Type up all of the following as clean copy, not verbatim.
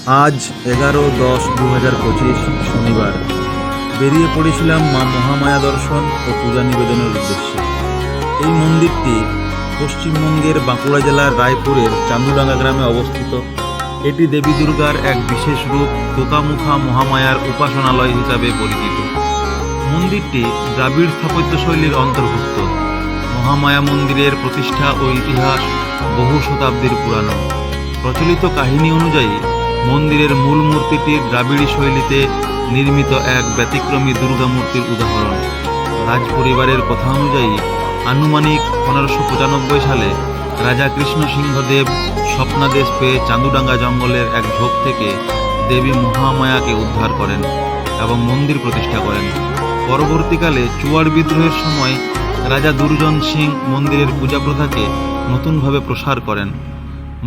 আজ 11-10-2025 শনিবার বেরিয়ে পড়েছিলাম মা মহামায়া দর্শন ও পূজা নিবেদনের উদ্দেশ্যে। এই মন্দিরটি পশ্চিমবঙ্গের বাঁকুড়া জেলার রায়পুরের চান্দুডাঙ্গা গ্রামে অবস্থিত। এটি দেবী দুর্গার এক বিশেষ রূপ কোকামুখা মহামায়ার উপাসনালয় হিসাবে পরিচিত। মন্দিরটি দ্রাবিড় স্থাপত্যশৈলীর অন্তর্ভুক্ত। মহামায়া মন্দিরের প্রতিষ্ঠা ও ইতিহাস বহু শতাব্দীর পুরানো। প্রচলিত কাহিনী অনুযায়ী মন্দিরের মূল মূর্তিটি দ্রাবিড়ী শৈলীতে নির্মিত এক ব্যতিক্রমী দুর্গা মূর্তির উদাহরণ। রাজ পরিবারের কথা অনুযায়ী আনুমানিক 1595 সালে রাজা কৃষ্ণ সিংহদেব স্বপ্নাদেশ পেয়ে চান্দুডাঙ্গা জঙ্গলের এক ঝোপ থেকে দেবী মহামায়াকে উদ্ধার করেন এবং মন্দির প্রতিষ্ঠা করেন। পরবর্তীকালে চুয়াড় বিদ্রোহের সময় রাজা দুর্জন সিং মন্দিরের পূজা প্রথাকে নতুনভাবে প্রসার করেন।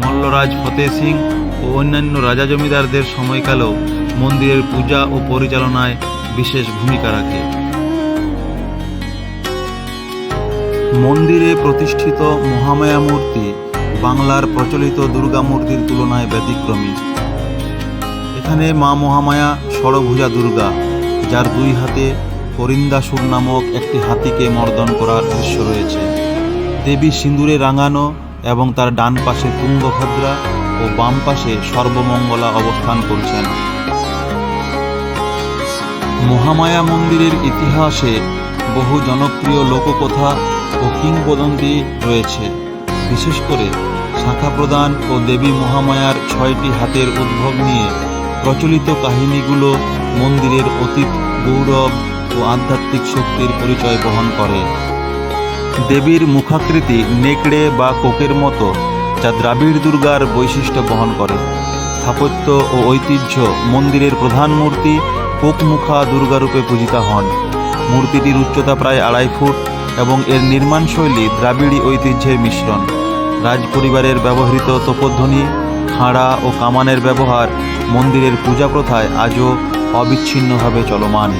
মল্লরাজ ফতেহ সিং ও অন্যান্য রাজা জমিদারদের সময়কালেও মন্দিরের পূজা ও পরিচালনায় বিশেষ ভূমিকা রাখে। মন্দিরে প্রতিষ্ঠিত মহামায়া মূর্তি বাংলার প্রচলিত দুর্গা মূর্তির তুলনায় ব্যতিক্রমী। এখানে মা মহামায়া ষড়ভুজা দুর্গা, যার দুই হাতে পরিন্দাসুর নামক একটি হাতিকে মর্দন করার দৃশ্য রয়েছে। দেবী সিঁদুরে রাঙানো এবং তার ডান পাশে তুঙ্গভদ্রা ও বাম পাশে সর্বমঙ্গলা অবস্থান করছেন। মহামায়া মন্দিরের ইতিহাসে বহু জনপ্রিয় লোককথা ও কিংবদন্তি রয়েছে। বিশেষ করে শাখা প্রদান ও দেবী মহামায়ার 6টি হাতের উদ্ভব নিয়ে প্রচলিত কাহিনীগুলো মন্দিরের অতীত গৌরব ও আধ্যাত্মিক শক্তির পরিচয় বহন করে। দেবীর মুখাকৃতি নেকড়ে বা কোকের মতো, যা দ্রাবিড় দুর্গার বৈশিষ্ট্য বহন করে। স্থাপত্য ও ঐতিহ্য মন্দিরের প্রধান মূর্তি কোকমুখা দুর্গারূপে পূজিতা হন। মূর্তিটির উচ্চতা প্রায় 2.5 ফুট এবং এর নির্মাণশৈলী দ্রাবিড়ী ঐতিহ্যের মিশ্রণ। রাজ পরিবারের ব্যবহৃত তোপধ্বনি, খাঁড়া ও কামানের ব্যবহার মন্দিরের পূজা প্রথায় আজও অবিচ্ছিন্নভাবে চলমান।